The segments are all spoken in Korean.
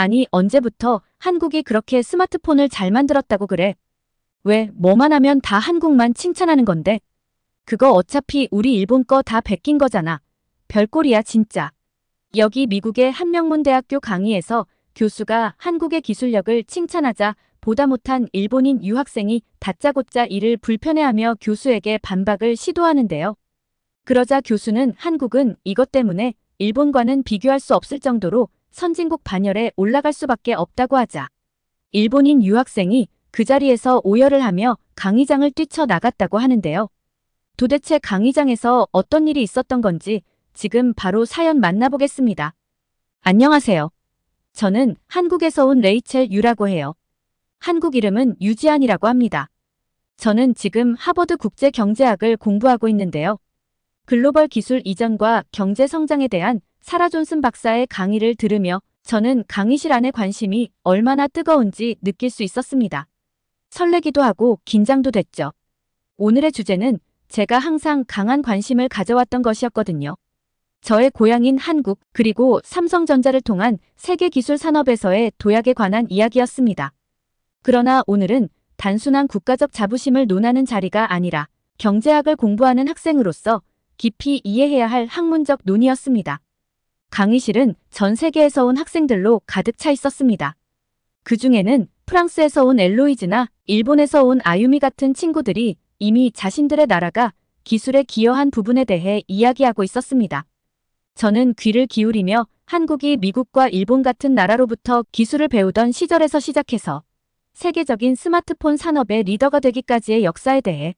아니, 언제부터 한국이 그렇게 스마트폰을 잘 만들었다고 그래? 왜, 뭐만 하면 다 한국만 칭찬하는 건데? 그거 어차피 우리 일본 거 다 베낀 거잖아. 별꼴이야, 진짜. 여기 미국의 한명문대학교 강의에서 교수가 한국의 기술력을 칭찬하자 보다 못한 일본인 유학생이 다짜고짜 이를 불편해하며 교수에게 반박을 시도하는데요. 그러자 교수는 한국은 이것 때문에 일본과는 비교할 수 없을 정도로 선진국 반열에 올라갈 수밖에 없다고 하자 일본인 유학생이 그 자리에서 오열을 하며 강의장을 뛰쳐나갔다고 하는데요. 도대체 강의장에서 어떤 일이 있었던 건지 지금 바로 사연 만나보겠습니다. 안녕하세요. 저는 한국에서 온 레이첼 유라고 해요. 한국 이름은 유지안이라고 합니다. 저는 지금 하버드 국제경제학을 공부하고 있는데요. 글로벌 기술 이전과 경제 성장에 대한 사라 존슨 박사의 강의를 들으며 저는 강의실 안의 관심이 얼마나 뜨거운지 느낄 수 있었습니다. 설레기도 하고 긴장도 됐죠. 오늘의 주제는 제가 항상 강한 관심을 가져왔던 것이었거든요. 저의 고향인 한국 그리고 삼성전자를 통한 세계 기술 산업에서의 도약에 관한 이야기였습니다. 그러나 오늘은 단순한 국가적 자부심을 논하는 자리가 아니라 경제학을 공부하는 학생으로서 깊이 이해해야 할 학문적 논의였습니다. 강의실은 전 세계에서 온 학생들로 가득 차 있었습니다. 그 중에는 프랑스에서 온 엘로이즈나 일본에서 온 아유미 같은 친구들이 이미 자신들의 나라가 기술에 기여한 부분에 대해 이야기하고 있었습니다. 저는 귀를 기울이며 한국이 미국과 일본 같은 나라로부터 기술을 배우던 시절에서 시작해서 세계적인 스마트폰 산업의 리더가 되기까지의 역사에 대해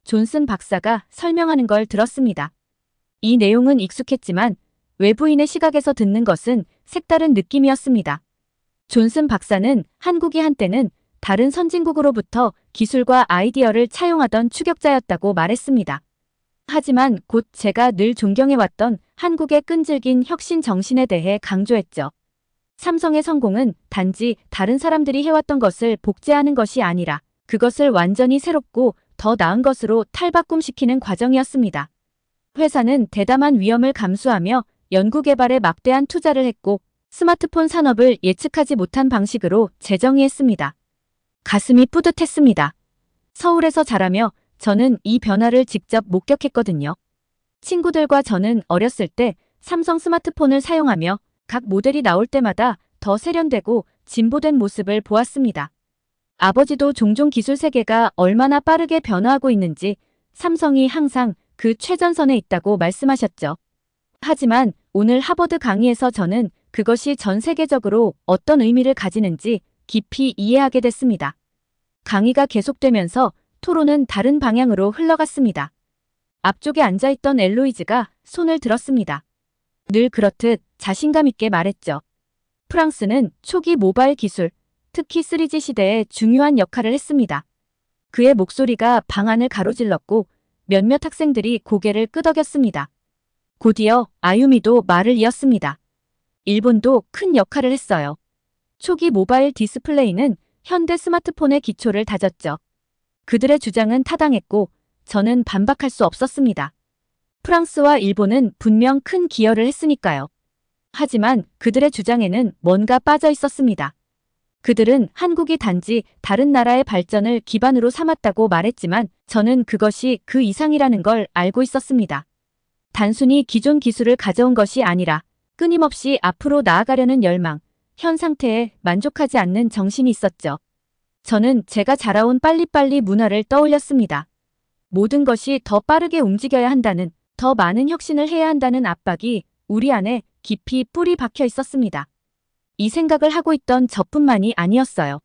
존슨 박사가 설명하는 걸 들었습니다. 이 내용은 익숙했지만 외부인의 시각에서 듣는 것은 색다른 느낌이었습니다. 존슨 박사는 한국이 한때는 다른 선진국으로부터 기술과 아이디어를 차용하던 추격자였다고 말했습니다. 하지만 곧 제가 늘 존경해왔던 한국의 끈질긴 혁신 정신에 대해 강조했죠. 삼성의 성공은 단지 다른 사람들이 해왔던 것을 복제하는 것이 아니라 그것을 완전히 새롭고 더 나은 것으로 탈바꿈시키는 과정이었습니다. 회사는 대담한 위험을 감수하며 연구개발에 막대한 투자를 했고 스마트폰 산업을 예측하지 못한 방식으로 재정의했습니다. 가슴이 뿌듯했습니다. 서울에서 자라며 저는 이 변화를 직접 목격했거든요. 친구들과 저는 어렸을 때 삼성 스마트폰을 사용하며 각 모델이 나올 때마다 더 세련되고 진보된 모습을 보았습니다. 아버지도 종종 기술 세계가 얼마나 빠르게 변화하고 있는지 삼성이 항상 그 최전선에 있다고 말씀하셨죠. 하지만 오늘 하버드 강의에서 저는 그것이 전 세계적으로 어떤 의미를 가지는지 깊이 이해하게 됐습니다. 강의가 계속되면서 토론은 다른 방향으로 흘러갔습니다. 앞쪽에 앉아있던 엘로이즈가 손을 들었습니다. 늘 그렇듯 자신감 있게 말했죠. 프랑스는 초기 모바일 기술, 특히 3G 시대에 중요한 역할을 했습니다. 그의 목소리가 방안을 가로질렀고 몇몇 학생들이 고개를 끄덕였습니다. 곧이어 아유미도 말을 이었습니다. 일본도 큰 역할을 했어요. 초기 모바일 디스플레이는 현대 스마트폰의 기초를 다졌죠. 그들의 주장은 타당했고 저는 반박할 수 없었습니다. 프랑스와 일본은 분명 큰 기여를 했으니까요. 하지만 그들의 주장에는 뭔가 빠져 있었습니다. 그들은 한국이 단지 다른 나라의 발전을 기반으로 삼았다고 말했지만 저는 그것이 그 이상이라는 걸 알고 있었습니다. 단순히 기존 기술을 가져온 것이 아니라 끊임없이 앞으로 나아가려는 열망, 현 상태에 만족하지 않는 정신이 있었죠. 저는 제가 자라온 빨리빨리 문화를 떠올렸습니다. 모든 것이 더 빠르게 움직여야 한다는, 더 많은 혁신을 해야 한다는 압박이 우리 안에 깊이 뿌리 박혀 있었습니다. 이 생각을 하고 있던 저뿐만이 아니었어요.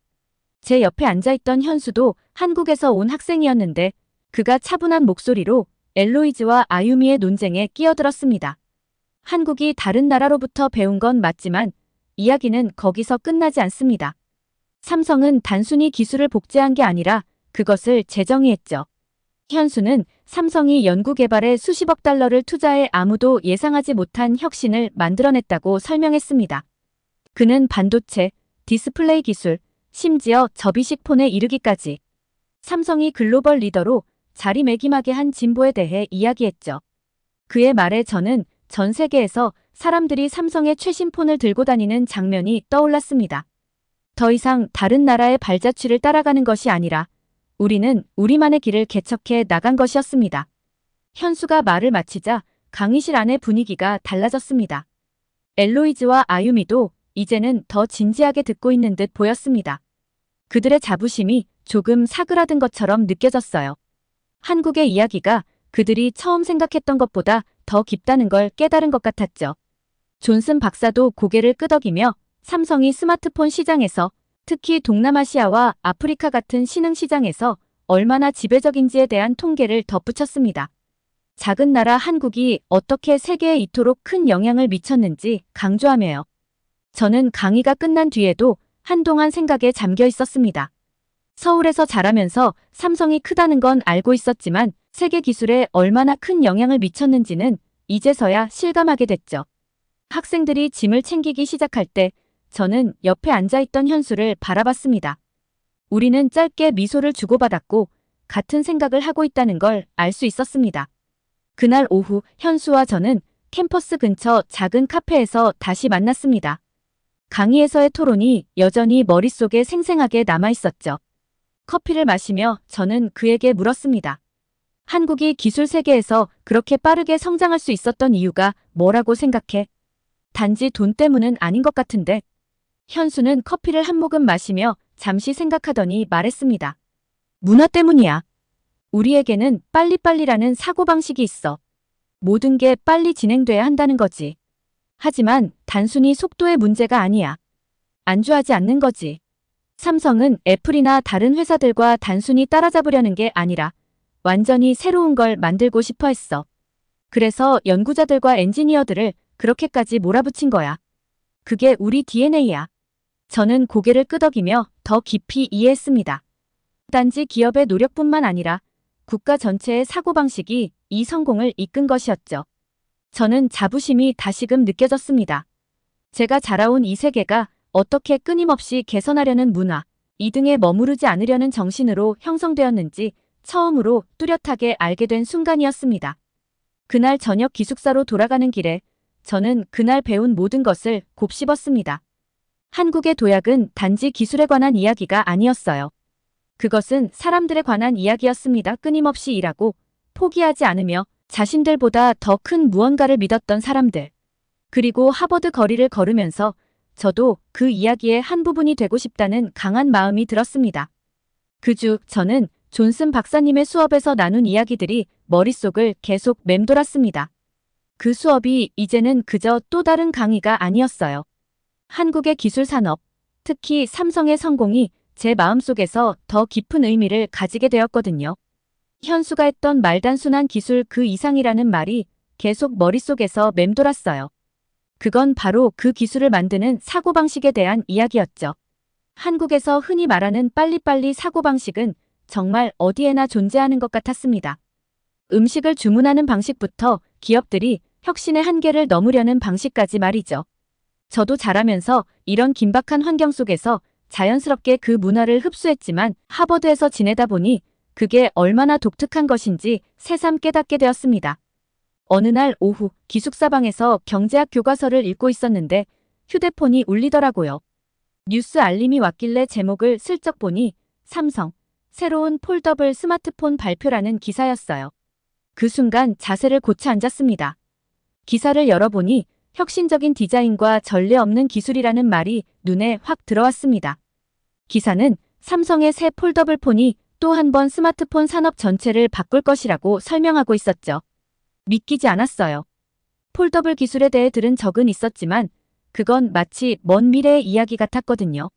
제 옆에 앉아있던 현수도 한국에서 온 학생이었는데 그가 차분한 목소리로 엘로이즈와 아유미의 논쟁에 끼어들었습니다. 한국이 다른 나라로부터 배운 건 맞지만 이야기는 거기서 끝나지 않습니다. 삼성은 단순히 기술을 복제한 게 아니라 그것을 재정의했죠. 현수는 삼성이 연구개발에 수십억 달러를 투자해 아무도 예상하지 못한 혁신을 만들어냈다고 설명했습니다. 그는 반도체, 디스플레이 기술, 심지어 접이식 폰에 이르기까지 삼성이 글로벌 리더로 자리매김하게 한 진보에 대해 이야기했죠. 그의 말에 저는 전 세계에서 사람들이 삼성의 최신 폰을 들고 다니는 장면이 떠올랐습니다. 더 이상 다른 나라의 발자취를 따라가는 것이 아니라 우리는 우리만의 길을 개척해 나간 것이었습니다. 현수가 말을 마치자 강의실 안의 분위기가 달라졌습니다. 엘로이즈와 아유미도 이제는 더 진지하게 듣고 있는 듯 보였습니다. 그들의 자부심이 조금 사그라든 것처럼 느껴졌어요. 한국의 이야기가 그들이 처음 생각했던 것보다 더 깊다는 걸 깨달은 것 같았죠. 존슨 박사도 고개를 끄덕이며 삼성이 스마트폰 시장에서, 특히 동남아시아와 아프리카 같은 신흥 시장에서 얼마나 지배적인지에 대한 통계를 덧붙였습니다. 작은 나라 한국이 어떻게 세계에 이토록 큰 영향을 미쳤는지 강조하며요. 저는 강의가 끝난 뒤에도 한동안 생각에 잠겨 있었습니다. 서울에서 자라면서 삼성이 크다는 건 알고 있었지만 세계 기술에 얼마나 큰 영향을 미쳤는지는 이제서야 실감하게 됐죠. 학생들이 짐을 챙기기 시작할 때 저는 옆에 앉아있던 현수를 바라봤습니다. 우리는 짧게 미소를 주고받았고 같은 생각을 하고 있다는 걸 알 수 있었습니다. 그날 오후 현수와 저는 캠퍼스 근처 작은 카페에서 다시 만났습니다. 강의에서의 토론이 여전히 머릿속에 생생하게 남아있었죠. 커피를 마시며 저는 그에게 물었습니다. 한국이 기술 세계에서 그렇게 빠르게 성장할 수 있었던 이유가 뭐라고 생각해? 단지 돈 때문은 아닌 것 같은데. 현수는 커피를 한 모금 마시며 잠시 생각하더니 말했습니다. 문화 때문이야. 우리에게는 빨리빨리라는 사고방식이 있어. 모든 게 빨리 진행돼야 한다는 거지. 하지만 단순히 속도의 문제가 아니야. 안주하지 않는 거지. 삼성은 애플이나 다른 회사들과 단순히 따라잡으려는 게 아니라 완전히 새로운 걸 만들고 싶어 했어. 그래서 연구자들과 엔지니어들을 그렇게까지 몰아붙인 거야. 그게 우리 DNA야. 저는 고개를 끄덕이며 더 깊이 이해했습니다. 단지 기업의 노력뿐만 아니라 국가 전체의 사고방식이 이 성공을 이끈 것이었죠. 저는 자부심이 다시금 느껴졌습니다. 제가 자라온 이 세계가 어떻게 끊임없이 개선하려는 문화, 이등에 머무르지 않으려는 정신으로 형성되었는지 처음으로 뚜렷하게 알게 된 순간이었습니다. 그날 저녁 기숙사로 돌아가는 길에 저는 그날 배운 모든 것을 곱씹었습니다. 한국의 도약은 단지 기술에 관한 이야기가 아니었어요. 그것은 사람들에 관한 이야기였습니다. 끊임없이 일하고 포기하지 않으며 자신들보다 더 큰 무언가를 믿었던 사람들. 그리고 하버드 거리를 걸으면서 저도 그 이야기의 한 부분이 되고 싶다는 강한 마음이 들었습니다. 그 주 저는 존슨 박사님의 수업에서 나눈 이야기들이 머릿속을 계속 맴돌았습니다. 그 수업이 이제는 그저 또 다른 강의가 아니었어요. 한국의 기술 산업, 특히 삼성의 성공이 제 마음속에서 더 깊은 의미를 가지게 되었거든요. 현수가 했던 말단순한 기술 그 이상이라는 말이 계속 머릿속에서 맴돌았어요. 그건 바로 그 기술을 만드는 사고방식에 대한 이야기였죠. 한국에서 흔히 말하는 빨리빨리 사고방식은 정말 어디에나 존재하는 것 같았습니다. 음식을 주문하는 방식부터 기업들이 혁신의 한계를 넘으려는 방식까지 말이죠. 저도 자라면서 이런 긴박한 환경 속에서 자연스럽게 그 문화를 흡수했지만 하버드에서 지내다 보니 그게 얼마나 독특한 것인지 새삼 깨닫게 되었습니다. 어느 날 오후 기숙사방에서 경제학 교과서를 읽고 있었는데 휴대폰이 울리더라고요. 뉴스 알림이 왔길래 제목을 슬쩍 보니 삼성, 새로운 폴더블 스마트폰 발표라는 기사였어요. 그 순간 자세를 고쳐 앉았습니다. 기사를 열어보니 혁신적인 디자인과 전례 없는 기술이라는 말이 눈에 확 들어왔습니다. 기사는 삼성의 새 폴더블 폰이 또 한 번 스마트폰 산업 전체를 바꿀 것이라고 설명하고 있었죠. 믿기지 않았어요. 폴더블 기술에 대해 들은 적은 있었지만 그건 마치 먼 미래의 이야기 같았거든요.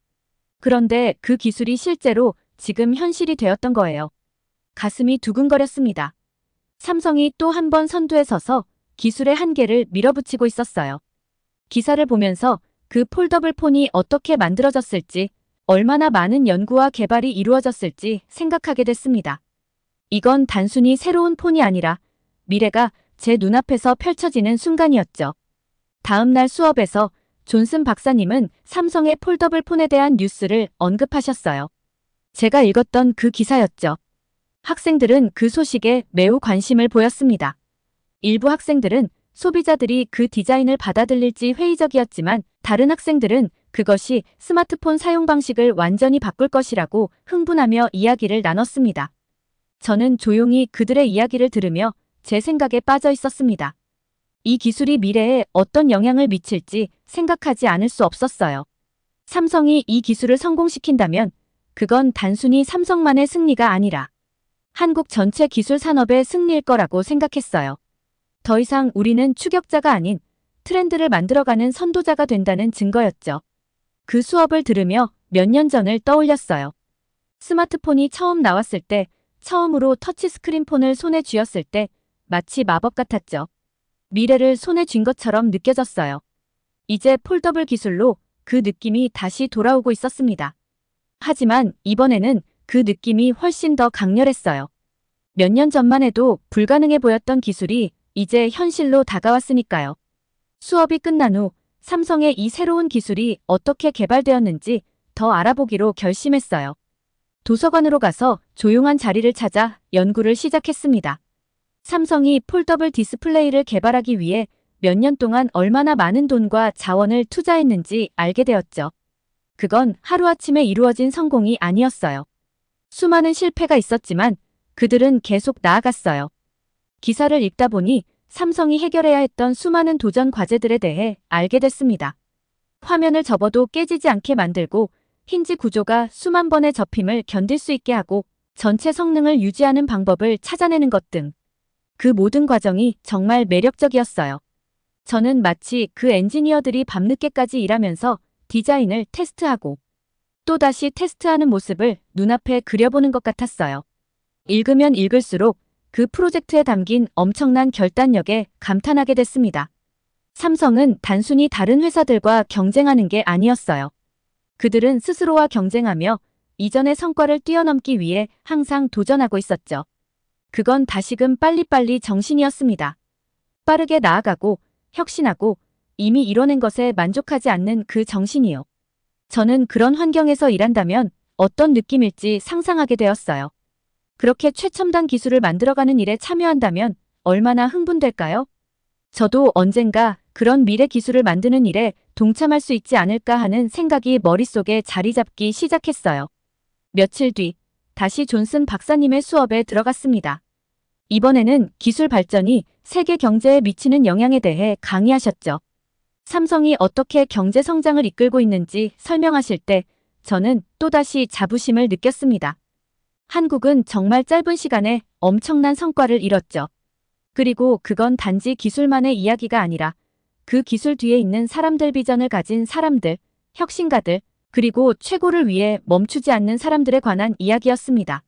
그런데 그 기술이 실제로 지금 현실이 되었던 거예요. 가슴이 두근거렸습니다. 삼성이 또 한 번 선두에 서서 기술의 한계를 밀어붙이고 있었어요. 기사를 보면서 그 폴더블 폰이 어떻게 만들어졌을지, 얼마나 많은 연구와 개발이 이루어졌을지 생각하게 됐습니다. 이건 단순히 새로운 폰이 아니라 미래가 제 눈앞에서 펼쳐지는 순간이었죠. 다음 날 수업에서 존슨 박사님은 삼성의 폴더블 폰에 대한 뉴스를 언급하셨어요. 제가 읽었던 그 기사였죠. 학생들은 그 소식에 매우 관심을 보였습니다. 일부 학생들은 소비자들이 그 디자인을 받아들일지 회의적이었지만 다른 학생들은 그것이 스마트폰 사용 방식을 완전히 바꿀 것이라고 흥분하며 이야기를 나눴습니다. 저는 조용히 그들의 이야기를 들으며 제 생각에 빠져 있었습니다. 이 기술이 미래에 어떤 영향을 미칠지 생각하지 않을 수 없었어요. 삼성이 이 기술을 성공시킨다면 그건 단순히 삼성만의 승리가 아니라 한국 전체 기술 산업의 승리일 거라고 생각했어요. 더 이상 우리는 추격자가 아닌 트렌드를 만들어가는 선도자가 된다는 증거였죠. 그 수업을 들으며 몇 년 전을 떠올렸어요. 스마트폰이 처음 나왔을 때, 처음으로 터치스크린 폰을 손에 쥐었을 때 마치 마법 같았죠. 미래를 손에 쥔 것처럼 느껴졌어요. 이제 폴더블 기술로 그 느낌이 다시 돌아오고 있었습니다. 하지만 이번에는 그 느낌이 훨씬 더 강렬했어요. 몇 년 전만 해도 불가능해 보였던 기술이 이제 현실로 다가왔으니까요. 수업이 끝난 후 삼성의 이 새로운 기술이 어떻게 개발되었는지 더 알아보기로 결심했어요. 도서관으로 가서 조용한 자리를 찾아 연구를 시작했습니다. 삼성이 폴더블 디스플레이를 개발하기 위해 몇 년 동안 얼마나 많은 돈과 자원을 투자했는지 알게 되었죠. 그건 하루아침에 이루어진 성공이 아니었어요. 수많은 실패가 있었지만 그들은 계속 나아갔어요. 기사를 읽다 보니 삼성이 해결해야 했던 수많은 도전 과제들에 대해 알게 됐습니다. 화면을 접어도 깨지지 않게 만들고 힌지 구조가 수만 번의 접힘을 견딜 수 있게 하고 전체 성능을 유지하는 방법을 찾아내는 것 등 그 모든 과정이 정말 매력적이었어요. 저는 마치 그 엔지니어들이 밤늦게까지 일하면서 디자인을 테스트하고 또다시 테스트하는 모습을 눈앞에 그려보는 것 같았어요. 읽으면 읽을수록 그 프로젝트에 담긴 엄청난 결단력에 감탄하게 됐습니다. 삼성은 단순히 다른 회사들과 경쟁하는 게 아니었어요. 그들은 스스로와 경쟁하며 이전의 성과를 뛰어넘기 위해 항상 도전하고 있었죠. 그건 다시금 빨리빨리 정신이었습니다. 빠르게 나아가고 혁신하고 이미 이뤄낸 것에 만족하지 않는 그 정신이요. 저는 그런 환경에서 일한다면 어떤 느낌일지 상상하게 되었어요. 그렇게 최첨단 기술을 만들어가는 일에 참여한다면 얼마나 흥분될까요? 저도 언젠가 그런 미래 기술을 만드는 일에 동참할 수 있지 않을까 하는 생각이 머릿속에 자리 잡기 시작했어요. 며칠 뒤 다시 존슨 박사님의 수업에 들어갔습니다. 이번에는 기술 발전이 세계 경제에 미치는 영향에 대해 강의하셨죠. 삼성이 어떻게 경제 성장을 이끌고 있는지 설명하실 때 저는 또다시 자부심을 느꼈습니다. 한국은 정말 짧은 시간에 엄청난 성과를 이뤘죠. 그리고 그건 단지 기술만의 이야기가 아니라 그 기술 뒤에 있는 사람들, 비전을 가진 사람들, 혁신가들, 그리고 최고를 위해 멈추지 않는 사람들에 관한 이야기였습니다.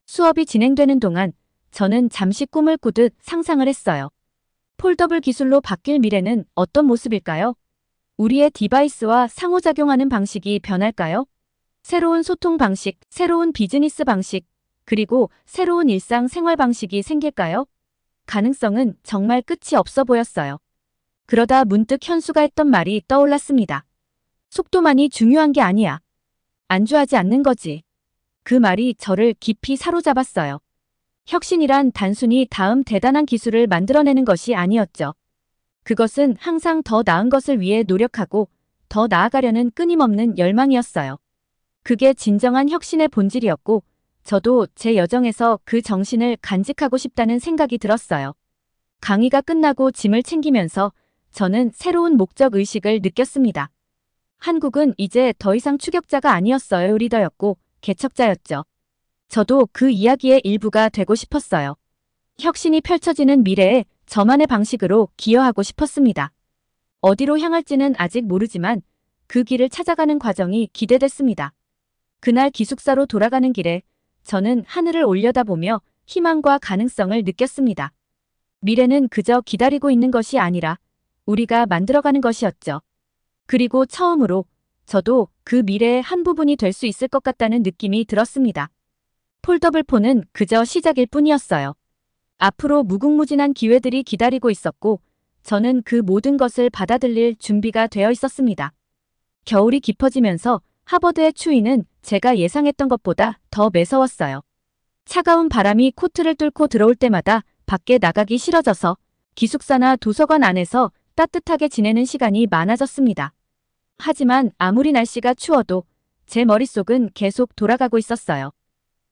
수업이 진행되는 동안 저는 잠시 꿈을 꾸듯 상상을 했어요. 폴더블 기술로 바뀔 미래는 어떤 모습일까요? 우리의 디바이스와 상호작용하는 방식이 변할까요? 새로운 소통 방식, 새로운 비즈니스 방식, 그리고 새로운 일상 생활 방식이 생길까요? 가능성은 정말 끝이 없어 보였어요. 그러다 문득 현수가 했던 말이 떠올랐습니다. 속도만이 중요한 게 아니야. 안주하지 않는 거지. 그 말이 저를 깊이 사로잡았어요. 혁신이란 단순히 다음 대단한 기술을 만들어내는 것이 아니었죠. 그것은 항상 더 나은 것을 위해 노력하고 더 나아가려는 끊임없는 열망이었어요. 그게 진정한 혁신의 본질이었고 저도 제 여정에서 그 정신을 간직하고 싶다는 생각이 들었어요. 강의가 끝나고 짐을 챙기면서 저는 새로운 목적 의식을 느꼈습니다. 한국은 이제 더 이상 추격자가 아니었어요. 리더였고 개척자였죠. 저도 그 이야기의 일부가 되고 싶었어요. 혁신이 펼쳐지는 미래에 저만의 방식으로 기여하고 싶었습니다. 어디로 향할지는 아직 모르지만 그 길을 찾아가는 과정이 기대됐습니다. 그날 기숙사로 돌아가는 길에 저는 하늘을 올려다보며 희망과 가능성을 느꼈습니다. 미래는 그저 기다리고 있는 것이 아니라 우리가 만들어가는 것이었죠. 그리고 처음으로 저도 그 미래의 한 부분이 될 수 있을 것 같다는 느낌이 들었습니다. 폴더블 폰은 그저 시작일 뿐이었어요. 앞으로 무궁무진한 기회들이 기다리고 있었고 저는 그 모든 것을 받아들일 준비가 되어 있었습니다. 겨울이 깊어지면서 하버드의 추위는 제가 예상했던 것보다 더 매서웠어요. 차가운 바람이 코트를 뚫고 들어올 때마다 밖에 나가기 싫어져서 기숙사나 도서관 안에서 따뜻하게 지내는 시간이 많아졌습니다. 하지만 아무리 날씨가 추워도 제 머릿속은 계속 돌아가고 있었어요.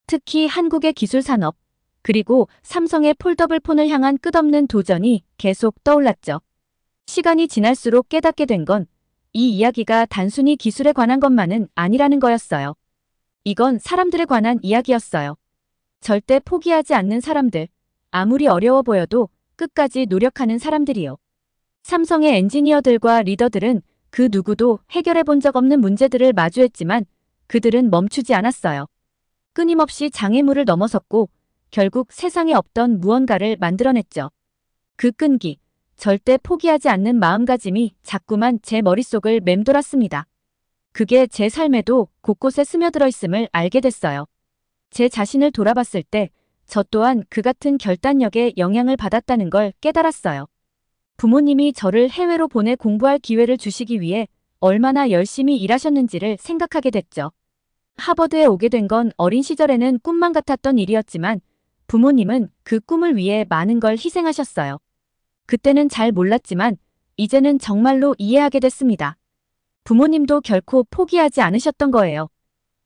특히 한국의 기술 산업, 그리고 삼성의 폴더블 폰을 향한 끝없는 도전이 계속 떠올랐죠. 시간이 지날수록 깨닫게 된 건 이 이야기가 단순히 기술에 관한 것만은 아니라는 거였어요. 이건 사람들에 관한 이야기였어요. 절대 포기하지 않는 사람들, 아무리 어려워 보여도 끝까지 노력하는 사람들이요. 삼성의 엔지니어들과 리더들은 그 누구도 해결해 본 적 없는 문제들을 마주했지만 그들은 멈추지 않았어요. 끊임없이 장애물을 넘어섰고 결국 세상에 없던 무언가를 만들어냈죠. 그 끈기, 절대 포기하지 않는 마음가짐이 자꾸만 제 머릿속을 맴돌았습니다. 그게 제 삶에도 곳곳에 스며들어 있음을 알게 됐어요. 제 자신을 돌아봤을 때 저 또한 그 같은 결단력에 영향을 받았다는 걸 깨달았어요. 부모님이 저를 해외로 보내 공부할 기회를 주시기 위해 얼마나 열심히 일하셨는지를 생각하게 됐죠. 하버드에 오게 된 건 어린 시절에는 꿈만 같았던 일이었지만 부모님은 그 꿈을 위해 많은 걸 희생하셨어요. 그때는 잘 몰랐지만 이제는 정말로 이해하게 됐습니다. 부모님도 결코 포기하지 않으셨던 거예요.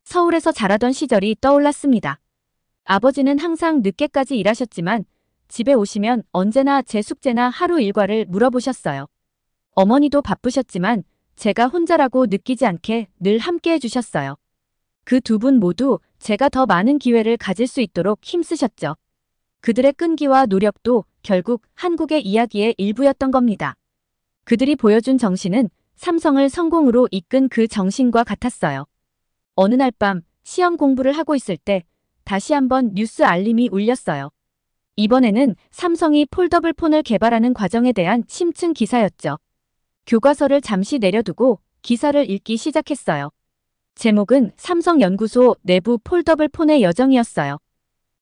서울에서 자라던 시절이 떠올랐습니다. 아버지는 항상 늦게까지 일하셨지만 집에 오시면 언제나 제 숙제나 하루 일과를 물어보셨어요. 어머니도 바쁘셨지만 제가 혼자라고 느끼지 않게 늘 함께 해주셨어요. 그 두 분 모두 제가 더 많은 기회를 가질 수 있도록 힘쓰셨죠. 그들의 끈기와 노력도 결국 한국의 이야기의 일부였던 겁니다. 그들이 보여준 정신은 삼성을 성공으로 이끈 그 정신과 같았어요. 어느 날 밤 시험 공부를 하고 있을 때 다시 한번 뉴스 알림이 울렸어요. 이번에는 삼성이 폴더블 폰을 개발하는 과정에 대한 심층 기사였죠. 교과서를 잠시 내려두고 기사를 읽기 시작했어요. 제목은 삼성연구소 내부 폴더블 폰의 여정이었어요.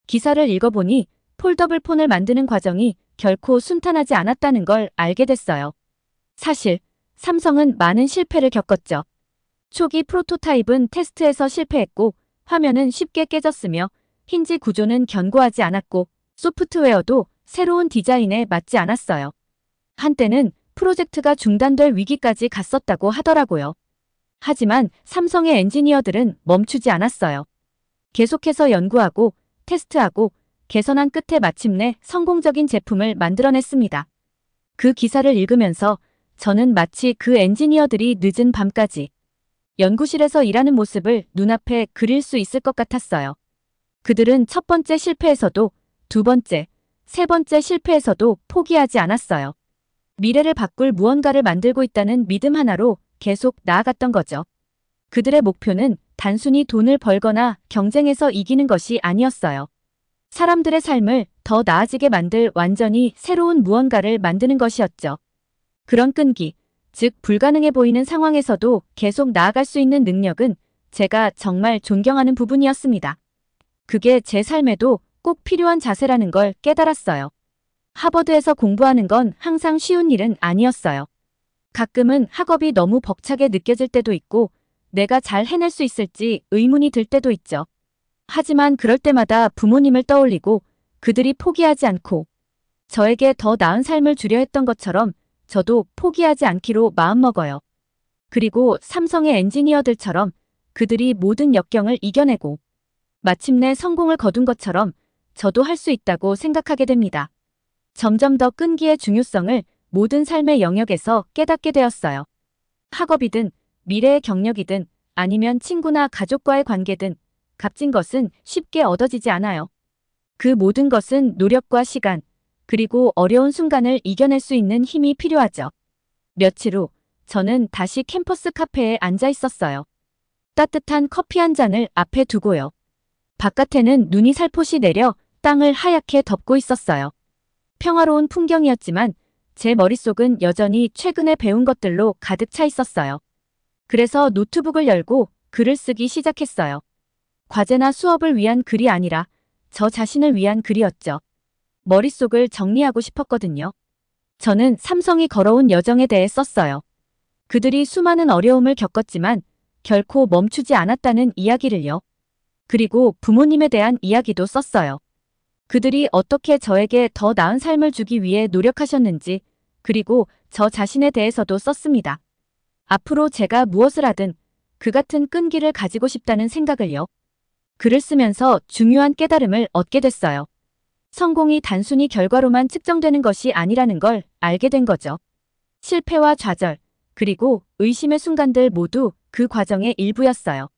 기사를 읽어보니 폴더블 폰을 만드는 과정이 결코 순탄하지 않았다는 걸 알게 됐어요. 사실 삼성은 많은 실패를 겪었죠. 초기 프로토타입은 테스트에서 실패했고 화면은 쉽게 깨졌으며 힌지 구조는 견고하지 않았고 소프트웨어도 새로운 디자인에 맞지 않았어요. 한때는 프로젝트가 중단될 위기까지 갔었다고 하더라고요. 하지만 삼성의 엔지니어들은 멈추지 않았어요. 계속해서 연구하고 테스트하고 개선한 끝에 마침내 성공적인 제품을 만들어냈습니다. 그 기사를 읽으면서 저는 마치 그 엔지니어들이 늦은 밤까지 연구실에서 일하는 모습을 눈앞에 그릴 수 있을 것 같았어요. 그들은 첫 번째 실패에서도 두 번째, 세 번째 실패에서도 포기하지 않았어요. 미래를 바꿀 무언가를 만들고 있다는 믿음 하나로 계속 나아갔던 거죠. 그들의 목표는 단순히 돈을 벌거나 경쟁에서 이기는 것이 아니었어요. 사람들의 삶을 더 나아지게 만들 완전히 새로운 무언가를 만드는 것이었죠. 그런 끈기, 즉 불가능해 보이는 상황에서도 계속 나아갈 수 있는 능력은 제가 정말 존경하는 부분이었습니다. 그게 제 삶에도 꼭 필요한 자세라는 걸 깨달았어요. 하버드에서 공부하는 건 항상 쉬운 일은 아니었어요. 가끔은 학업이 너무 벅차게 느껴질 때도 있고 내가 잘 해낼 수 있을지 의문이 들 때도 있죠. 하지만 그럴 때마다 부모님을 떠올리고 그들이 포기하지 않고 저에게 더 나은 삶을 주려 했던 것처럼 저도 포기하지 않기로 마음먹어요. 그리고 삼성의 엔지니어들처럼 그들이 모든 역경을 이겨내고 마침내 성공을 거둔 것처럼 저도 할 수 있다고 생각하게 됩니다. 점점 더 끈기의 중요성을 모든 삶의 영역에서 깨닫게 되었어요. 학업이든 미래의 경력이든 아니면 친구나 가족과의 관계든 값진 것은 쉽게 얻어지지 않아요. 그 모든 것은 노력과 시간, 그리고 어려운 순간을 이겨낼 수 있는 힘이 필요하죠. 며칠 후 저는 다시 캠퍼스 카페에 앉아 있었어요. 따뜻한 커피 한 잔을 앞에 두고요. 바깥에는 눈이 살포시 내려 땅을 하얗게 덮고 있었어요. 평화로운 풍경이었지만 제 머릿속은 여전히 최근에 배운 것들로 가득 차 있었어요. 그래서 노트북을 열고 글을 쓰기 시작했어요. 과제나 수업을 위한 글이 아니라 저 자신을 위한 글이었죠. 머릿속을 정리하고 싶었거든요. 저는 삼성이 걸어온 여정에 대해 썼어요. 그들이 수많은 어려움을 겪었지만 결코 멈추지 않았다는 이야기를요. 그리고 부모님에 대한 이야기도 썼어요. 그들이 어떻게 저에게 더 나은 삶을 주기 위해 노력하셨는지, 그리고 저 자신에 대해서도 썼습니다. 앞으로 제가 무엇을 하든 그 같은 끈기를 가지고 싶다는 생각을요. 글을 쓰면서 중요한 깨달음을 얻게 됐어요. 성공이 단순히 결과로만 측정되는 것이 아니라는 걸 알게 된 거죠. 실패와 좌절, 그리고 의심의 순간들 모두 그 과정의 일부였어요.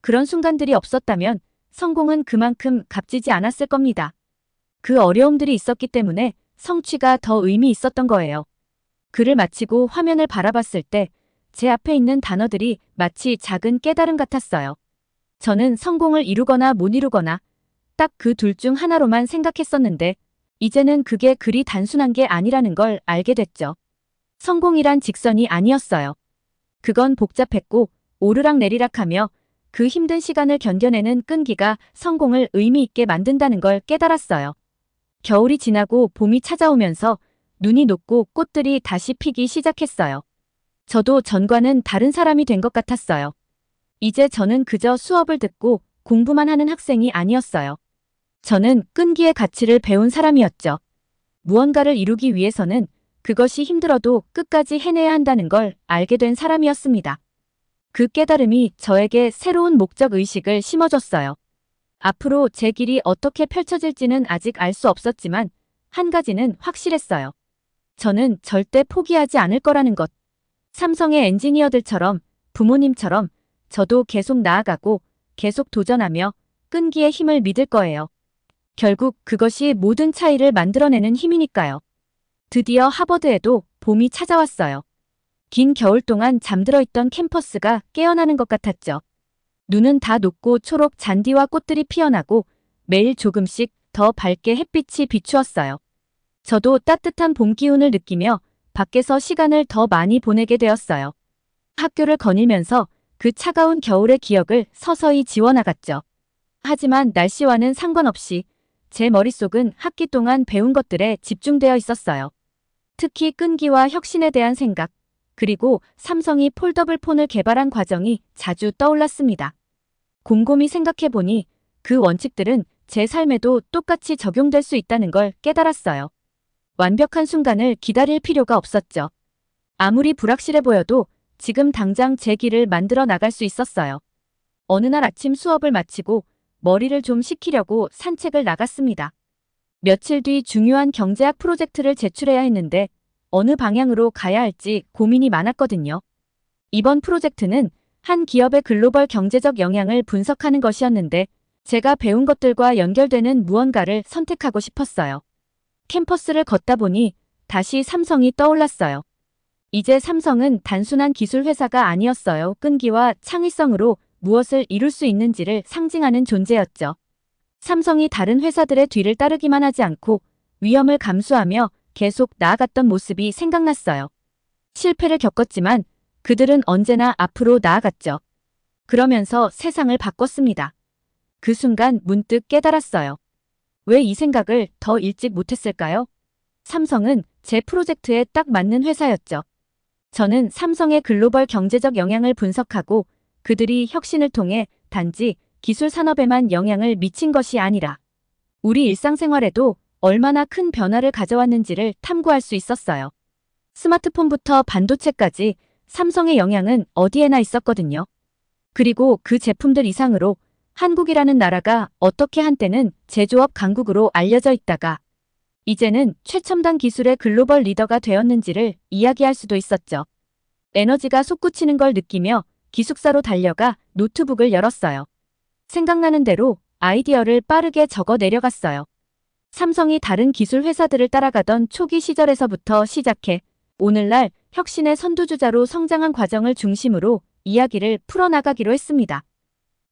그런 순간들이 없었다면 성공은 그만큼 값지지 않았을 겁니다. 그 어려움들이 있었기 때문에 성취가 더 의미 있었던 거예요. 글을 마치고 화면을 바라봤을 때 제 앞에 있는 단어들이 마치 작은 깨달음 같았어요. 저는 성공을 이루거나 못 이루거나 딱 그 둘 중 하나로만 생각했었는데 이제는 그게 그리 단순한 게 아니라는 걸 알게 됐죠. 성공이란 직선이 아니었어요. 그건 복잡했고 오르락내리락하며 그 힘든 시간을 견뎌내는 끈기가 성공을 의미 있게 만든다는 걸 깨달았어요. 겨울이 지나고 봄이 찾아오면서 눈이 녹고 꽃들이 다시 피기 시작했어요. 저도 전과는 다른 사람이 된 것 같았어요. 이제 저는 그저 수업을 듣고 공부만 하는 학생이 아니었어요. 저는 끈기의 가치를 배운 사람이었죠. 무언가를 이루기 위해서는 그것이 힘들어도 끝까지 해내야 한다는 걸 알게 된 사람이었습니다. 그 깨달음이 저에게 새로운 목적 의식을 심어줬어요. 앞으로 제 길이 어떻게 펼쳐질지는 아직 알 수 없었지만 한 가지는 확실했어요. 저는 절대 포기하지 않을 거라는 것. 삼성의 엔지니어들처럼 부모님처럼 저도 계속 나아가고 계속 도전하며 끈기의 힘을 믿을 거예요. 결국 그것이 모든 차이를 만들어내는 힘이니까요. 드디어 하버드에도 봄이 찾아왔어요. 긴 겨울 동안 잠들어 있던 캠퍼스가 깨어나는 것 같았죠. 눈은 다 녹고 초록 잔디와 꽃들이 피어나고 매일 조금씩 더 밝게 햇빛이 비추었어요. 저도 따뜻한 봄 기운을 느끼며 밖에서 시간을 더 많이 보내게 되었어요. 학교를 거닐면서 그 차가운 겨울의 기억을 서서히 지워나갔죠. 하지만 날씨와는 상관없이 제 머릿속은 학기 동안 배운 것들에 집중되어 있었어요. 특히 끈기와 혁신에 대한 생각, 그리고 삼성이 폴더블 폰을 개발한 과정이 자주 떠올랐습니다. 곰곰이 생각해보니 그 원칙들은 제 삶에도 똑같이 적용될 수 있다는 걸 깨달았어요. 완벽한 순간을 기다릴 필요가 없었죠. 아무리 불확실해 보여도 지금 당장 제 길을 만들어 나갈 수 있었어요. 어느 날 아침 수업을 마치고 머리를 좀 식히려고 산책을 나갔습니다. 며칠 뒤 중요한 경제학 프로젝트를 제출해야 했는데 어느 방향으로 가야 할지 고민이 많았거든요. 이번 프로젝트는 한 기업의 글로벌 경제적 영향을 분석하는 것이었는데 제가 배운 것들과 연결되는 무언가를 선택하고 싶었어요. 캠퍼스를 걷다 보니 다시 삼성이 떠올랐어요. 이제 삼성은 단순한 기술 회사가 아니었어요. 끈기와 창의성으로 무엇을 이룰 수 있는지를 상징하는 존재였죠. 삼성이 다른 회사들의 뒤를 따르기만 하지 않고 위험을 감수하며 계속 나아갔던 모습이 생각났어요. 실패를 겪었지만 그들은 언제나 앞으로 나아갔죠. 그러면서 세상을 바꿨습니다. 그 순간 문득 깨달았어요. 왜 이 생각을 더 일찍 못했을까요? 삼성은 제 프로젝트에 딱 맞는 회사였죠. 저는 삼성의 글로벌 경제적 영향을 분석하고 그들이 혁신을 통해 단지 기술 산업에만 영향을 미친 것이 아니라 우리 일상생활에도 얼마나 큰 변화를 가져왔는지를 탐구할 수 있었어요. 스마트폰부터 반도체까지 삼성의 영향은 어디에나 있었거든요. 그리고 그 제품들 이상으로 한국이라는 나라가 어떻게 한때는 제조업 강국으로 알려져 있다가 이제는 최첨단 기술의 글로벌 리더가 되었는지를 이야기할 수도 있었죠. 에너지가 솟구치는 걸 느끼며 기숙사로 달려가 노트북을 열었어요. 생각나는 대로 아이디어를 빠르게 적어 내려갔어요. 삼성이 다른 기술 회사들을 따라가던 초기 시절에서부터 시작해 오늘날 혁신의 선두주자로 성장한 과정을 중심으로 이야기를 풀어나가기로 했습니다.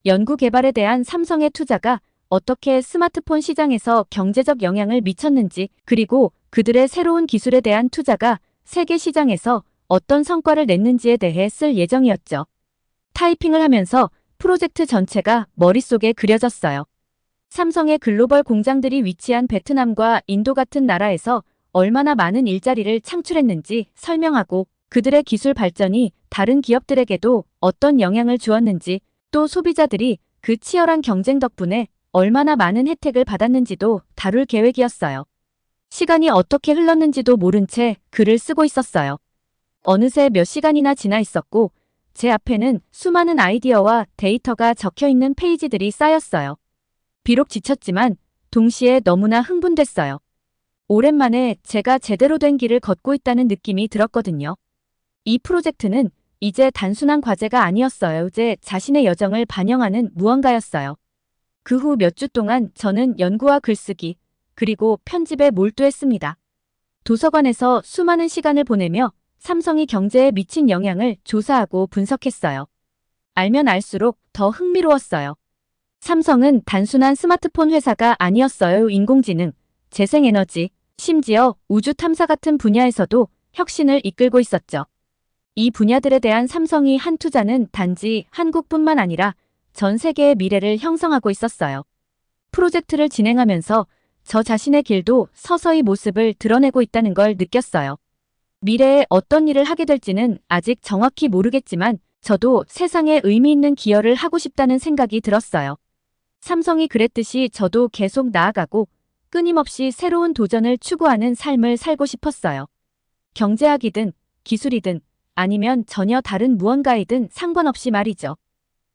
연구개발에 대한 삼성의 투자가 어떻게 스마트폰 시장에서 경제적 영향을 미쳤는지, 그리고 그들의 새로운 기술에 대한 투자가 세계 시장에서 어떤 성과를 냈는지에 대해 쓸 예정이었죠. 타이핑을 하면서 프로젝트 전체가 머릿속에 그려졌어요. 삼성의 글로벌 공장들이 위치한 베트남과 인도 같은 나라에서 얼마나 많은 일자리를 창출했는지 설명하고 그들의 기술 발전이 다른 기업들에게도 어떤 영향을 주었는지, 또 소비자들이 그 치열한 경쟁 덕분에 얼마나 많은 혜택을 받았는지도 다룰 계획이었어요. 시간이 어떻게 흘렀는지도 모른 채 글을 쓰고 있었어요. 어느새 몇 시간이나 지나 있었고 제 앞에는 수많은 아이디어와 데이터가 적혀 있는 페이지들이 쌓였어요. 비록 지쳤지만 동시에 너무나 흥분됐어요. 오랜만에 제가 제대로 된 길을 걷고 있다는 느낌이 들었거든요. 이 프로젝트는 이제 단순한 과제가 아니었어요. 제 자신의 여정을 반영하는 무언가였어요. 그 후 몇 주 동안 저는 연구와 글쓰기, 그리고 편집에 몰두했습니다. 도서관에서 수많은 시간을 보내며 삼성이 경제에 미친 영향을 조사하고 분석했어요. 알면 알수록 더 흥미로웠어요. 삼성은 단순한 스마트폰 회사가 아니었어요. 인공지능, 재생에너지, 심지어 우주 탐사 같은 분야에서도 혁신을 이끌고 있었죠. 이 분야들에 대한 삼성이 한 투자는 단지 한국뿐만 아니라 전 세계의 미래를 형성하고 있었어요. 프로젝트를 진행하면서 저 자신의 길도 서서히 모습을 드러내고 있다는 걸 느꼈어요. 미래에 어떤 일을 하게 될지는 아직 정확히 모르겠지만 저도 세상에 의미 있는 기여를 하고 싶다는 생각이 들었어요. 삼성이 그랬듯이 저도 계속 나아가고 끊임없이 새로운 도전을 추구하는 삶을 살고 싶었어요. 경제학이든 기술이든 아니면 전혀 다른 무언가이든 상관없이 말이죠.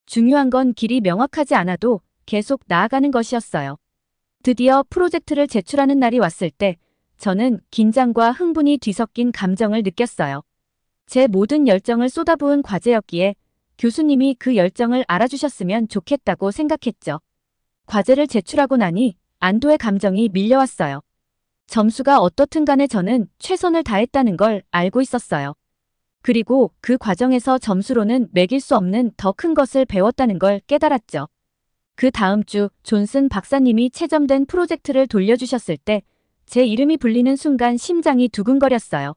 중요한 건 길이 명확하지 않아도 계속 나아가는 것이었어요. 드디어 프로젝트를 제출하는 날이 왔을 때 저는 긴장과 흥분이 뒤섞인 감정을 느꼈어요. 제 모든 열정을 쏟아부은 과제였기에 교수님이 그 열정을 알아주셨으면 좋겠다고 생각했죠. 과제를 제출하고 나니 안도의 감정이 밀려왔어요. 점수가 어떻든 간에 저는 최선을 다했다는 걸 알고 있었어요. 그리고 그 과정에서 점수로는 매길 수 없는 더 큰 것을 배웠다는 걸 깨달았죠. 그 다음 주 존슨 박사님이 채점된 프로젝트를 돌려주셨을 때 제 이름이 불리는 순간 심장이 두근거렸어요.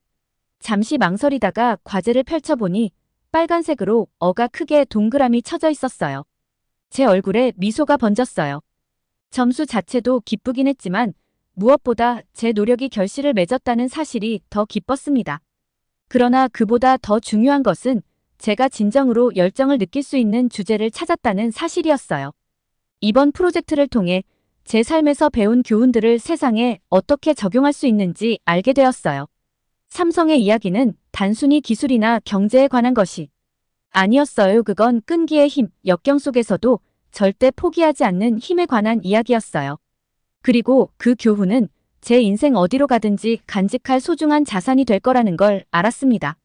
잠시 망설이다가 과제를 펼쳐보니 빨간색으로 어가 크게 동그라미 쳐져 있었어요. 제 얼굴에 미소가 번졌어요. 점수 자체도 기쁘긴 했지만 무엇보다 제 노력이 결실을 맺었다는 사실이 더 기뻤습니다. 그러나 그보다 더 중요한 것은 제가 진정으로 열정을 느낄 수 있는 주제를 찾았다는 사실이었어요. 이번 프로젝트를 통해 제 삶에서 배운 교훈들을 세상에 어떻게 적용할 수 있는지 알게 되었어요. 삼성의 이야기는 단순히 기술이나 경제에 관한 것이 아니었어요. 그건 끈기의 힘, 역경 속에서도 절대 포기하지 않는 힘에 관한 이야기였어요. 그리고 그 교훈은 제 인생 어디로 가든지 간직할 소중한 자산이 될 거라는 걸 알았습니다.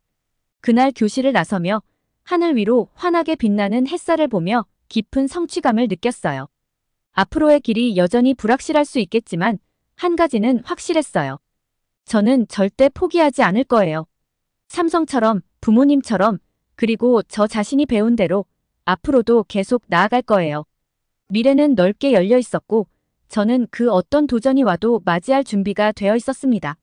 그날 교실을 나서며 하늘 위로 환하게 빛나는 햇살을 보며 깊은 성취감을 느꼈어요. 앞으로의 길이 여전히 불확실할 수 있겠지만 한 가지는 확실했어요. 저는 절대 포기하지 않을 거예요. 삼성처럼, 부모님처럼, 그리고 저 자신이 배운 대로 앞으로도 계속 나아갈 거예요. 미래는 넓게 열려 있었고 저는 그 어떤 도전이 와도 맞이할 준비가 되어 있었습니다.